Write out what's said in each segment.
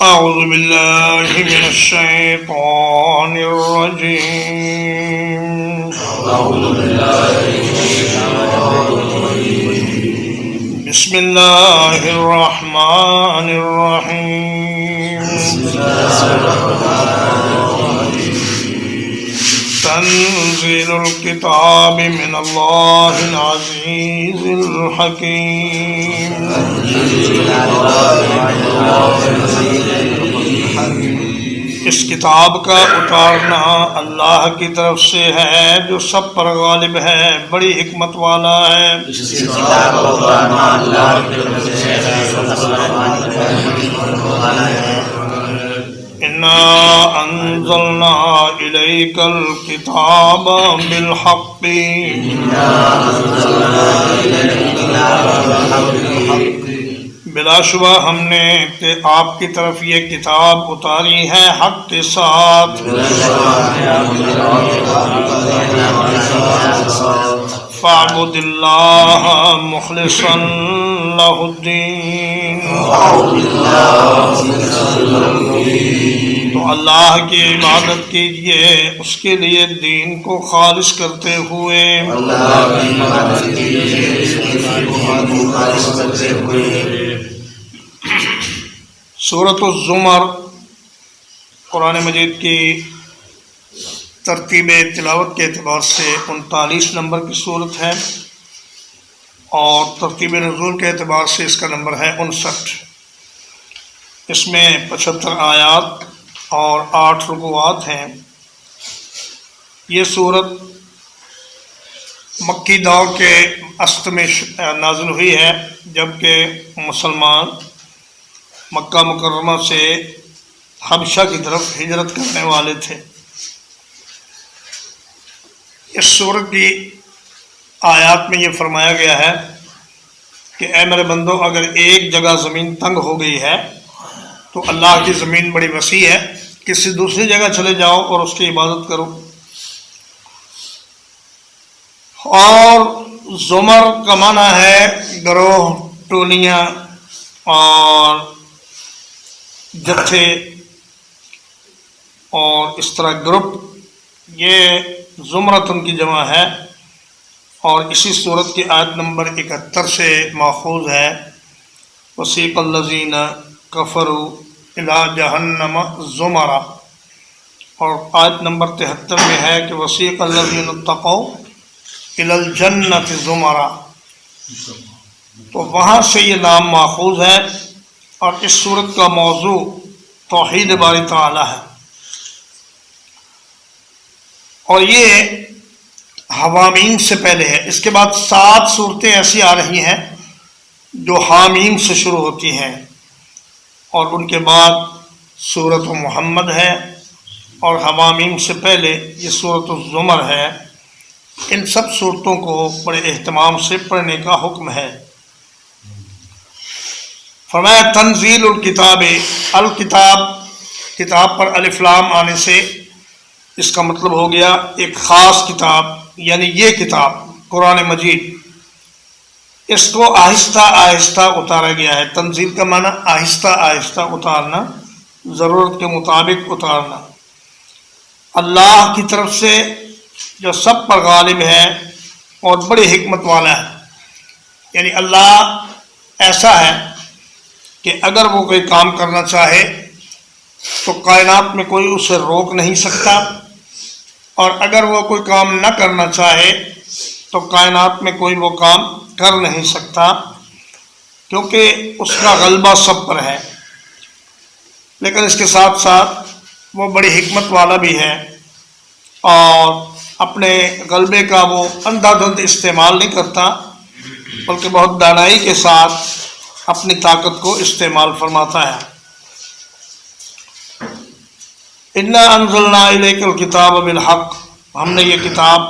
أعوذ بالله من الشيطان الرجيم. بسم الله الرحمن الرحيم. تنزيل الكتاب من الله العزيز الحكيم. اس کتاب کا اتارنا اللہ کی طرف سے ہے جو سب پر غالب ہے، بڑی حکمت والا ہے۔ اِنَّا أَنزَلْنَا إِلَيْكَ الْكِتَابَ بِالْحَقِّ بلا شبہ ہم نے کہ آپ کی طرف یہ کتاب اتاری ہے حق کے ساتھ۔ فاعبد اللہ مخلصا لہ الدین، تو اللہ کی عبادت کیجئے اس کے لیے دین کو خالص کرتے ہوئے۔ سورۃ الزمر قرآن مجید کی ترتیب تلاوت کے اعتبار سے 39 نمبر کی صورت ہے، اور ترتیب نزول کے اعتبار سے اس کا نمبر ہے 59۔ اس میں 75 آیات اور 8 رکوعات ہیں۔ یہ صورت مکی دور کے اوسط میں نازل ہوئی ہے، جبکہ مسلمان مکہ مکرمہ سے حبشہ کی طرف ہجرت کرنے والے تھے۔ اس سورت کی آیات میں یہ فرمایا گیا ہے کہ اے میرے بندو، اگر ایک جگہ زمین تنگ ہو گئی ہے تو اللہ کی زمین بڑی وسیع ہے، کسی دوسری جگہ چلے جاؤ اور اس کی عبادت کرو۔ اور زمر کا معنی ہے گروہ، ٹولیاں اور جتھے اور اس طرح گروپ، یہ زمرتن کی جمع ہے، اور اسی صورت کی آیت نمبر 71 سے ماخوذ ہے۔ وسیق الذین کفروا الی جہنم زمرا، اور آیت نمبر 73 میں ہے کہ وسیق الذین اتقوا الی الجنۃ زمرا، تو وہاں سے یہ نام ماخوذ ہے۔ اور اس صورت کا موضوع توحید باری تعالی ہے، اور یہ حوامیم سے پہلے ہے۔ اس کے بعد 7 صورتیں ایسی آ رہی ہیں جو حامیم سے شروع ہوتی ہیں، اور ان کے بعد سورۃ محمد ہے، اور حوامیم سے پہلے یہ سورۃ الزمر ہے۔ ان سب صورتوں کو بڑے اہتمام سے پڑھنے کا حکم ہے۔ فرمایا تنزیل الکتاب، الکتاب کتاب پر الف لام آنے سے اس کا مطلب ہو گیا ایک خاص کتاب، یعنی یہ کتاب قرآن مجید، اس کو آہستہ آہستہ اتارا گیا ہے۔ تنزیل کا معنی آہستہ آہستہ اتارنا، ضرورت کے مطابق اتارنا۔ اللہ کی طرف سے جو سب پر غالب ہے اور بڑی حکمت والا ہے، یعنی اللہ ایسا ہے کہ اگر وہ کوئی کام کرنا چاہے تو کائنات میں کوئی اسے روک نہیں سکتا، اور اگر وہ کوئی کام نہ کرنا چاہے تو کائنات میں کوئی وہ کام کر نہیں سکتا، کیونکہ اس کا غلبہ سب پر ہے۔ لیکن اس کے ساتھ ساتھ وہ بڑی حکمت والا بھی ہے، اور اپنے غلبے کا وہ اندھا دھند استعمال نہیں کرتا، بلکہ بہت دانائی کے ساتھ اپنی طاقت کو استعمال فرماتا ہے۔ اِنَّا أَنزَلْنَا إِلَيْكَ الْكِتَابَ بِالْحَقِّ، ہم نے یہ کتاب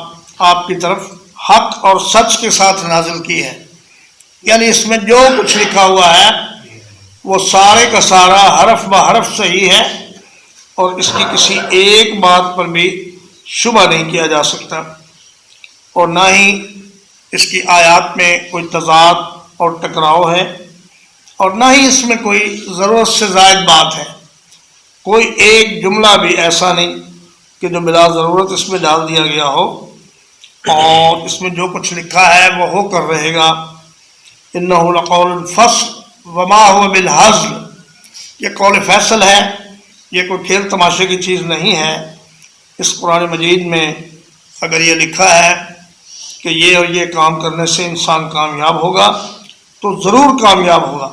آپ کی طرف حق اور سچ کے ساتھ نازل کی ہے، یعنی اس میں جو کچھ لکھا ہوا ہے وہ سارے کا سارا حرف بحرف صحیح ہے، اور اس کی کسی ایک بات پر بھی شبہ نہیں کیا جا سکتا، اور نہ ہی اس کی آیات میں کوئی تضاد اور ٹکراؤ ہے، اور نہ ہی اس میں کوئی ضرورت سے زائد بات ہے۔ کوئی ایک جملہ بھی ایسا نہیں کہ جو بلا ضرورت اس میں ڈال دیا گیا ہو، اور اس میں جو کچھ لکھا ہے وہ ہو کر رہے گا۔ انہ لقول الفصل وما هو بالہزل، یہ قول فیصل ہے، یہ کوئی کھیل تماشے کی چیز نہیں ہے۔ اس قرآن مجید میں اگر یہ لکھا ہے کہ یہ اور یہ کام کرنے سے انسان کامیاب ہوگا تو ضرور کامیاب ہوگا،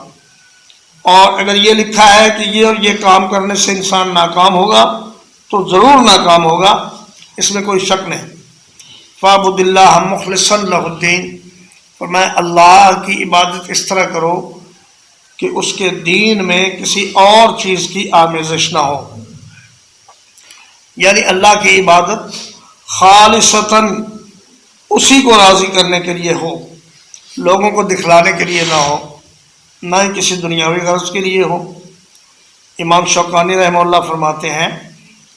اور اگر یہ لکھا ہے کہ یہ اور یہ کام کرنے سے انسان ناکام ہوگا تو ضرور ناکام ہوگا، اس میں کوئی شک نہیں۔ فاعبد اللہ مخلصا لہ الدین، فرمایا اللہ کی عبادت اس طرح کرو کہ اس کے دین میں کسی اور چیز کی آمیزش نہ ہو، یعنی اللہ کی عبادت خالصتاً اسی کو راضی کرنے کے لیے ہو، لوگوں کو دکھلانے کے لیے نہ ہو، نہ ہی کسی دنیاوی غرض کے لیے ہو۔ امام شوکانی رحمہ اللہ فرماتے ہیں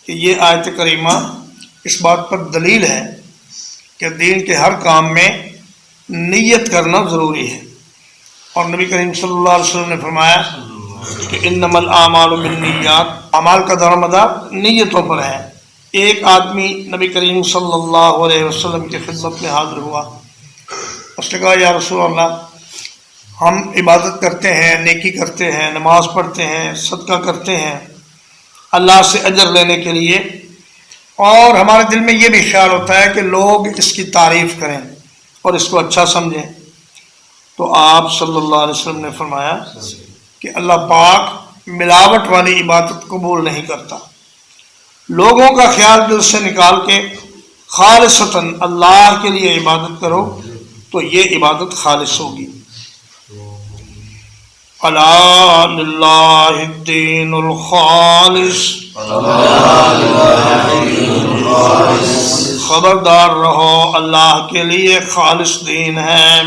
کہ یہ آیت کریمہ اس بات پر دلیل ہے کہ دین کے ہر کام میں نیت کرنا ضروری ہے، اور نبی کریم صلی اللہ علیہ وسلم نے فرمایا کہ انما الاعمال بالنیات، اعمال کا دار و مدار نیتوں پر ہے۔ ایک آدمی نبی کریم صلی اللہ علیہ وسلم کی خدمت میں حاضر ہوا، اس نے کہا یا رسول اللہ، ہم عبادت کرتے ہیں، نیکی کرتے ہیں، نماز پڑھتے ہیں، صدقہ کرتے ہیں اللہ سے اجر لینے کے لیے، اور ہمارے دل میں یہ بھی خیال ہوتا ہے کہ لوگ اس کی تعریف کریں اور اس کو اچھا سمجھیں۔ تو آپ صلی اللہ علیہ وسلم نے فرمایا کہ اللہ پاک ملاوٹ والی عبادت قبول نہیں کرتا، لوگوں کا خیال دل سے نکال کے خالصتاً اللہ کے لیے عبادت کرو تو یہ عبادت خالص ہوگی۔ الا للہ الدین الخالص، خبردار رہو اللہ کے لیے خالص دین ہے۔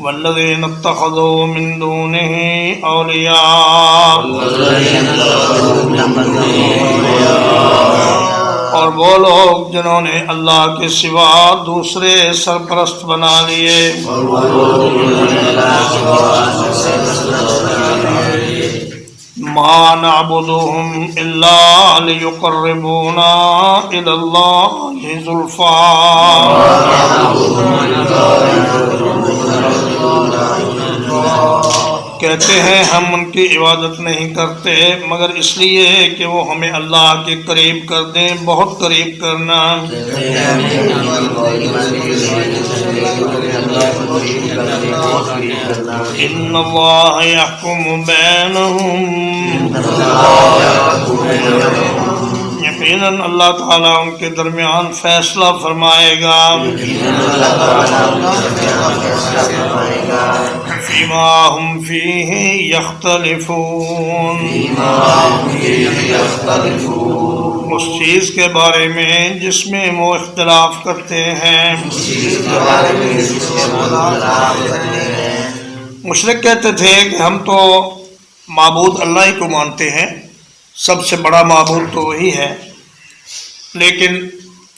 والذین اتخذوا من دونہ اولیاء، اور وہ لوگ جنہوں نے اللہ کے سوا دوسرے سرپرست بنا لیے۔ ما نعبدهم الا ليقربونا الى الله زلفى، کہتے ہیں ہم ان کی عبادت نہیں کرتے مگر اس لیے کہ وہ ہمیں اللہ کے قریب کر دیں، بہت قریب کرنا۔ ان اللہ یحکم بینہم، یقیناً اللہ تعالیٰ ان کے درمیان فیصلہ فرمائے گا۔ فیما ہم فیہ یختلفون، اس چیز کے بارے میں جس میں وہ اختلاف کرتے ہیں۔ مشرک کہتے تھے کہ ہم تو معبود اللہ ہی کو مانتے ہیں، سب سے بڑا معبود تو وہی ہے، لیکن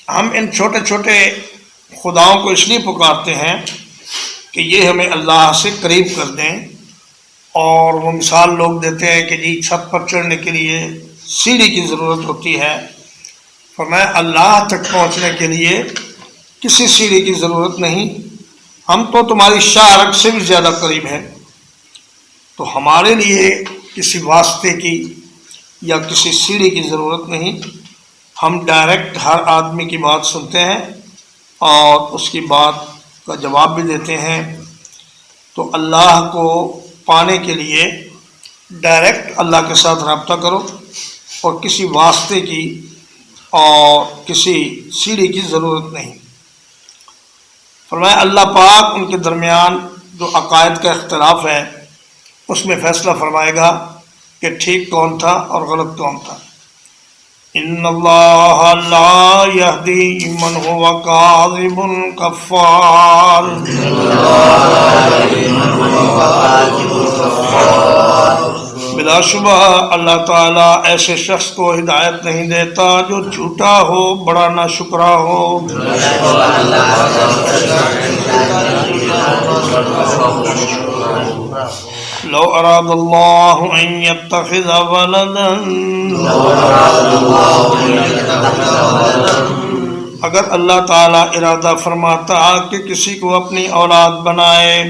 ہم ان چھوٹے چھوٹے خداؤں کو اس لیے پکارتے ہیں کہ یہ ہمیں اللہ سے قریب کر دیں، اور وہ مثال لوگ دیتے ہیں کہ جی چھت پر چڑھنے کے لیے سیڑھی کی ضرورت ہوتی ہے، فرمایا اللہ تک پہنچنے کے لیے کسی سیڑھی کی ضرورت نہیں، ہم تو تمہاری شاہ رگ سے بھی زیادہ قریب ہیں، تو ہمارے لیے کسی واسطے کی یا کسی سیڑھی کی ضرورت نہیں، ہم ڈائریکٹ ہر آدمی کی بات سنتے ہیں اور اس کی بات کا جواب بھی دیتے ہیں۔ تو اللہ کو پانے کے لیے ڈائریکٹ اللہ کے ساتھ رابطہ کرو، اور کسی واسطے کی اور کسی سیڑھی کی ضرورت نہیں۔ فرمایا اللہ پاک ان کے درمیان جو عقائد کا اختلاف ہے اس میں فیصلہ فرمائے گا کہ ٹھیک کون تھا اور غلط کون تھا۔ ان اللہ لا یہدی من هو کاذب کفار، بلا شبہ اللہ تعالیٰ ایسے شخص کو ہدایت نہیں دیتا جو جھوٹا ہو، بڑا ناشکرا ہو۔ لو اراد اللہ ان یتخذ ولدا اگر اللہ تعالیٰ ارادہ فرماتا کہ کسی کو اپنی اولاد بنائے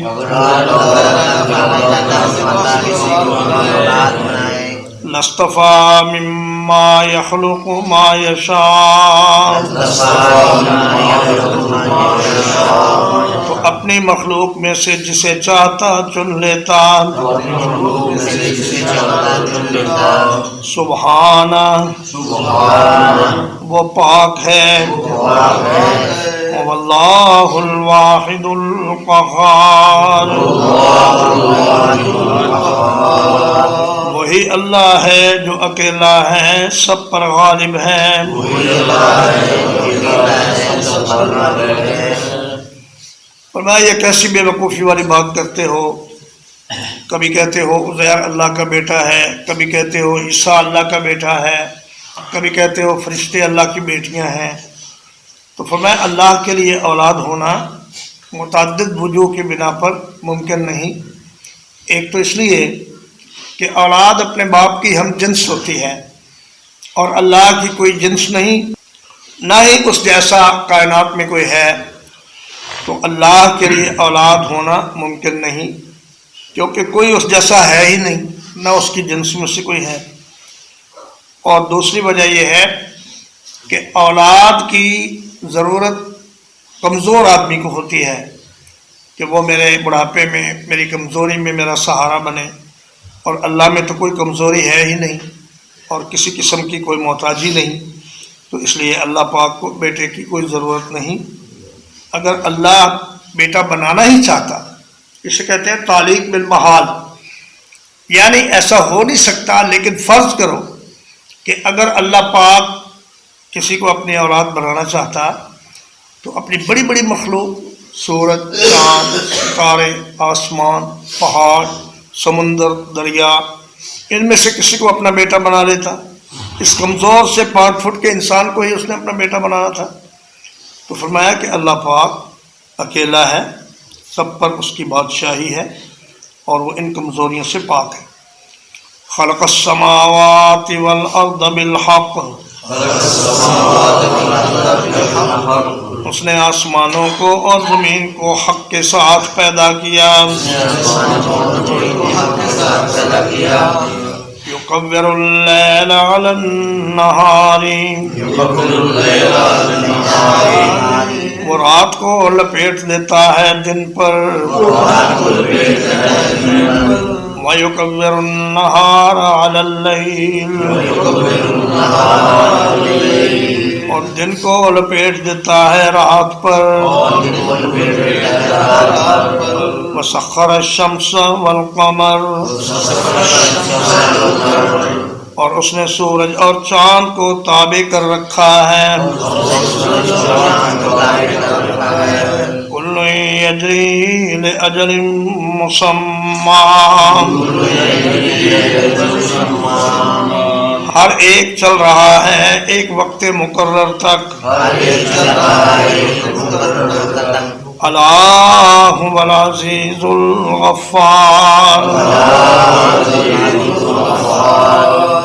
لاصطفیٰ مما یخلق ما یشاء تو اپنی مخلوق میں سے جسے چاہتا چن لیتا سبحانہ وہ پاک ہے واللہ الواحد القہار وہی اللہ ہے جو اکیلا ہے سب پر غالب ہے فرمایا یہ کیسی بے وقوفی والی بات کرتے ہو کبھی کہتے ہو عزیر اللہ کا بیٹا ہے کبھی کہتے ہو عیسیٰ اللہ کا بیٹا ہے کبھی کہتے ہو فرشتے اللہ کی بیٹیاں ہیں تو فرمایا اللہ کے لیے اولاد ہونا متعدد وجوہ کی بنا پر ممکن نہیں ایک تو اس لیے کہ اولاد اپنے باپ کی ہم جنس ہوتی ہے اور اللہ کی کوئی جنس نہیں نہ ہی اس جیسا کائنات میں کوئی ہے تو اللہ کے لیے اولاد ہونا ممکن نہیں کیونکہ کوئی اس جیسا ہے ہی نہیں نہ اس کی جنس میں سے کوئی ہے اور دوسری وجہ یہ ہے کہ اولاد کی ضرورت کمزور آدمی کو ہوتی ہے کہ وہ میرے بڑھاپے میں میری کمزوری میں میرا سہارا بنے اور اللہ میں تو کوئی کمزوری ہے ہی نہیں اور کسی قسم کی کوئی محتاجی نہیں تو اس لیے اللہ پاک کو بیٹے کی کوئی ضرورت نہیں اگر اللہ بیٹا بنانا ہی چاہتا اسے کہتے ہیں تعلیق بالمحال یعنی ایسا ہو نہیں سکتا لیکن فرض کرو کہ اگر اللہ پاک کسی کو اپنی اولاد بنانا چاہتا تو اپنی بڑی بڑی مخلوق سورج چاند ستارے آسمان پہاڑ سمندر دریا ان میں سے کسی کو اپنا بیٹا بنا لیتا اس کمزور سے 5 فٹ کے انسان کو ہی اس نے اپنا بیٹا بنانا تھا تو فرمایا کہ اللہ پاک اکیلا ہے سب پر اس کی بادشاہی ہے اور وہ ان کمزوریوں سے پاک ہے خلق السماوات والارض بالحق اس نے آسمانوں کو اور زمین کو حق کے ساتھ پیدا کیا یکور اللیل علی النہار وہ رات کو لپیٹ دیتا ہے دن پر وَيُكَوِّرُ النَّهَارَ عَلَى اللَّيْلِ اور دن کو لپیٹ دیتا ہے رات پر وَسَخَّرَ الشَّمْسَ وَالْقَمَرَ اور اس نے سورج اور چاند کو تابع کر رکھا ہے کل یجری لأجل مسمى ہر ایک چل رہا ہے ایک وقت مقرر تک اللہ هو العزیز الغفار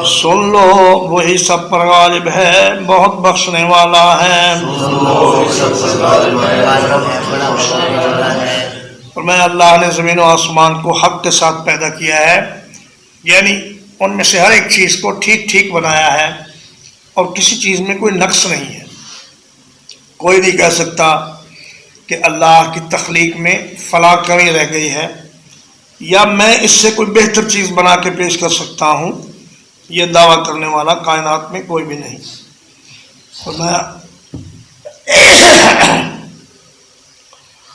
سن لو وہی سب پر غالب ہے بہت بخشنے والا ہے اور میں اللہ نے زمین و آسمان کو حق کے ساتھ پیدا کیا ہے یعنی ان میں سے ہر ایک چیز کو ٹھیک ٹھیک بنایا ہے اور کسی چیز میں کوئی نقص نہیں ہے کوئی نہیں کہہ سکتا کہ اللہ کی تخلیق میں فلاں کمی رہ گئی ہے یا میں اس سے کوئی بہتر چیز بنا کے پیش کر سکتا ہوں یہ دعویٰ کرنے والا کائنات میں کوئی بھی نہیں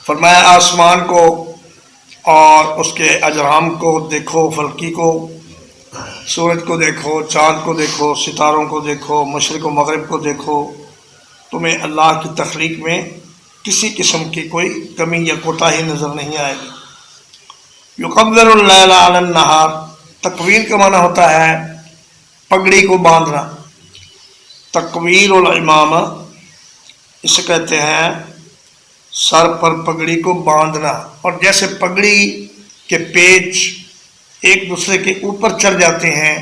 فرمایا آسمان کو اور اس کے اجرام کو دیکھو فلکی کو سورج کو دیکھو چاند کو دیکھو ستاروں کو دیکھو مشرق و مغرب کو دیکھو تمہیں اللہ کی تخلیق میں کسی قسم کی کوئی کمی یا کوتاہی نظر نہیں آئے گی یکور اللیل علی النہار تکویر کا معنی ہوتا ہے پگڑی کو باندھنا تکویر الامامہ اسے کہتے ہیں سر پر پگڑی کو باندھنا اور جیسے پگڑی کے پیچ ایک دوسرے کے اوپر چڑھ جاتے ہیں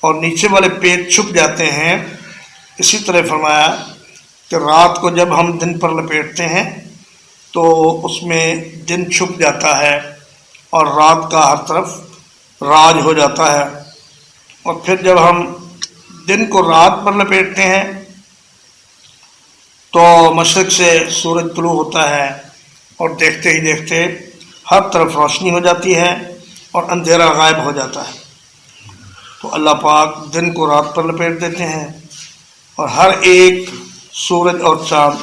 اور نیچے والے پیر چھپ جاتے ہیں، اسی طرح فرمایا کہ رات کو جب ہم دن پر لپیٹتے ہیں تو اس میں دن چھپ جاتا ہے اور رات کا ہر طرف راج ہو جاتا ہے، اور پھر جب ہم دن کو رات پر لپیٹتے ہیں تو مشرق سے سورج طلوع ہوتا ہے اور دیکھتے ہی دیکھتے ہر طرف روشنی ہو جاتی ہے اور اندھیرا غائب ہو جاتا ہے۔ تو اللہ پاک دن کو رات پر لپیٹ دیتے ہیں، اور ہر ایک سورج اور چاند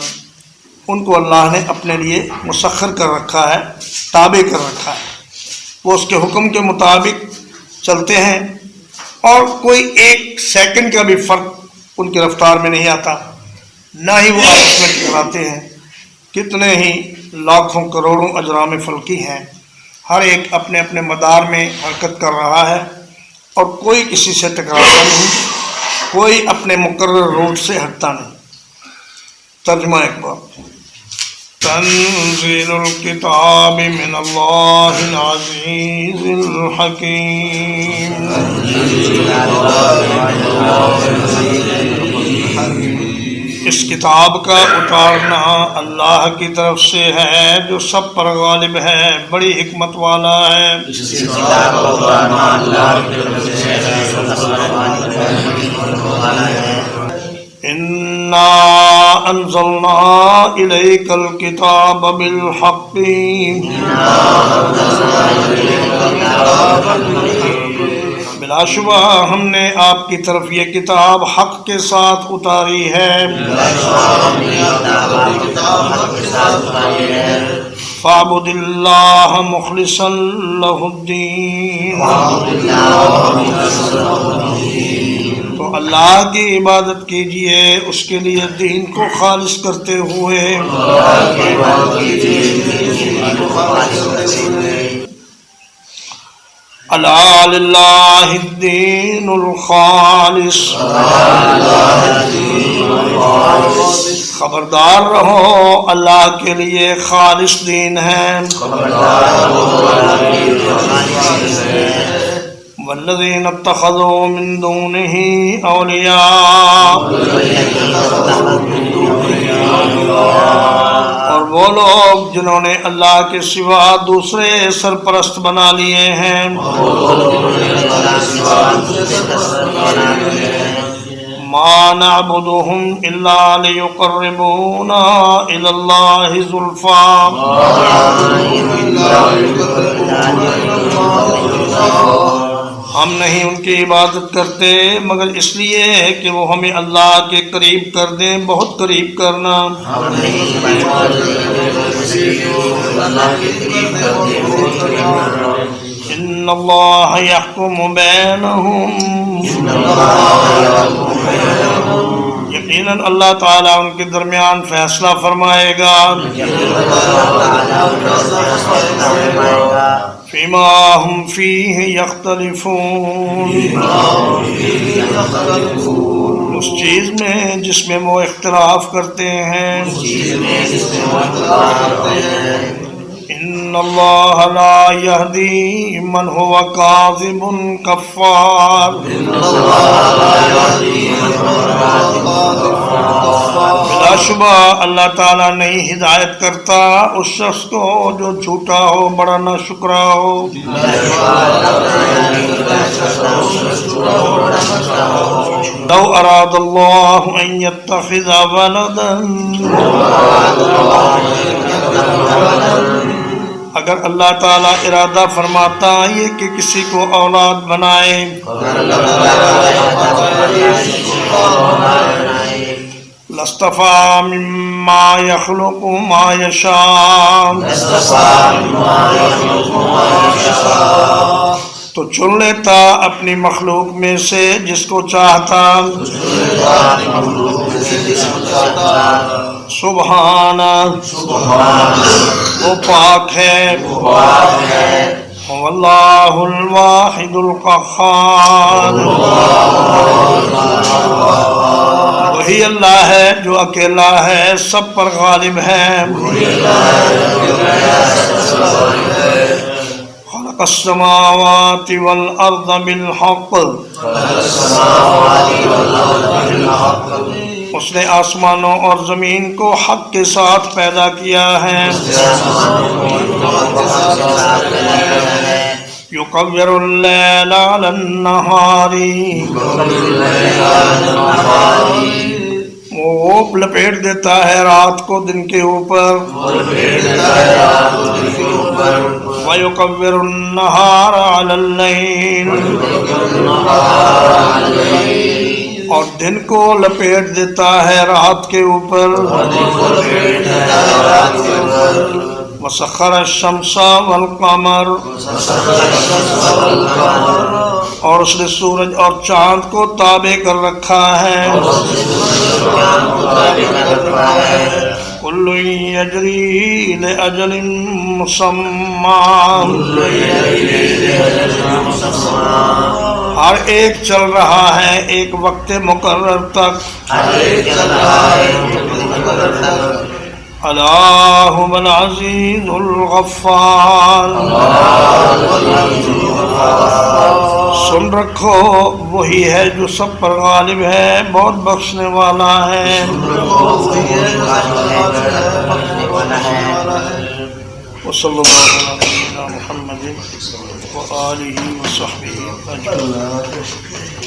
ان کو اللہ نے اپنے لیے مسخر کر رکھا ہے، تابع کر رکھا ہے، وہ اس کے حکم کے مطابق چلتے ہیں، اور کوئی ایک سیکنڈ کا بھی فرق ان کی رفتار میں نہیں آتا، نہ ہی وہ آپس میں ٹکراتے ہیں۔ کتنے ہی لاکھوں کروڑوں اجرام فلکی ہیں، ہر ایک اپنے اپنے مدار میں حرکت کر رہا ہے، اور کوئی کسی سے ٹکراتا نہیں، کوئی اپنے مقرر روٹ سے ہٹتا نہیں۔ ترجمہ ایک بار، تنزیل الکتاب من اللہ العزیز الحکیم۔ اس کتاب کا اتارنا اللہ کی طرف سے ہے جو سب پر غالب ہے، بڑی حکمت والا ہے۔ انا انزلنا الیک الکتاب بالحق، بلا شبہ ہم نے آپ کی طرف یہ کتاب حق کے ساتھ اتاری ہے۔ فاعبد اللہ مخلصا لہ الدین، تو اللہ کی عبادت کیجئے اس کے لیے دین کو خالص کرتے ہوئے۔ الا للہ الدین الخالص، خبردار رہو اللہ کے لیے خالص دین ہے۔ والذین اتخذوا من دونہ اولیاء، اور وہ لوگ جنہوں نے اللہ کے سوا دوسرے سرپرست بنا لیے ہیں۔ ما نعبدهم الا ليقربونا الى اللہ زلفا، ہم نہیں ان کی عبادت کرتے مگر اس لیے کہ وہ ہمیں اللہ کے قریب کر دیں، بہت قریب کرنا۔ ان اللہ یحکم بینہم، یقیناً اللہ تعالیٰ ان کے درمیان فیصلہ فرمائے گا۔ فیما ہم فیہ یختلفون، اس چیز میں جس میں وہ اختلاف کرتے ہیں۔ ان اللہ لا یہدی من هو کاذب کفار، بلا شبہ اللہ تعالیٰ نہیں ہدایت کرتا اس شخص کو جو جھوٹا ہو، بڑا نہ شکرا ہو۔ لو اراد اللہ ان یتخذ ولدا، اگر اللہ تعالیٰ ارادہ فرماتا یہ کہ کسی کو اولاد بنائے، لاصطفیٰ مما یخلق ما یشاء، تو چن لیتا اپنی مخلوق میں سے جس کو چاہتا۔ سبحانہ، وہ پاک ہے، واللہ الواحد القہار، وہی اللہ ہے جو اکیلا ہے، سب پر غالب ہے۔ خلق السماوات والأرض بالحق اس نے آسمانوں اور زمین کو حق کے ساتھ پیدا کیا ہے یکور اللیل علی النہار وہ لپیٹ دیتا ہے رات کو دن کے اوپر وَيُكَوِّرُ النَّهَارَ عَلَى اللَّيْلِ اور دن کو لپیٹ دیتا ہے رات کے اوپر وَسَخَّرَ الشَّمْسَ وَالْقَمَرَ اور اس نے سورج اور چاند کو تابع کر رکھا ہے کل یجری لأجل مسمى ہر ایک چل رہا ہے ایک وقت مقرر تک الا هو العزیز الغفار سن رکھو وہی ہے جو سب پر غالب ہے بہت بخشنے والا ہے وصلی اللہ علی محمد وآلہ وصحبہ اجمعین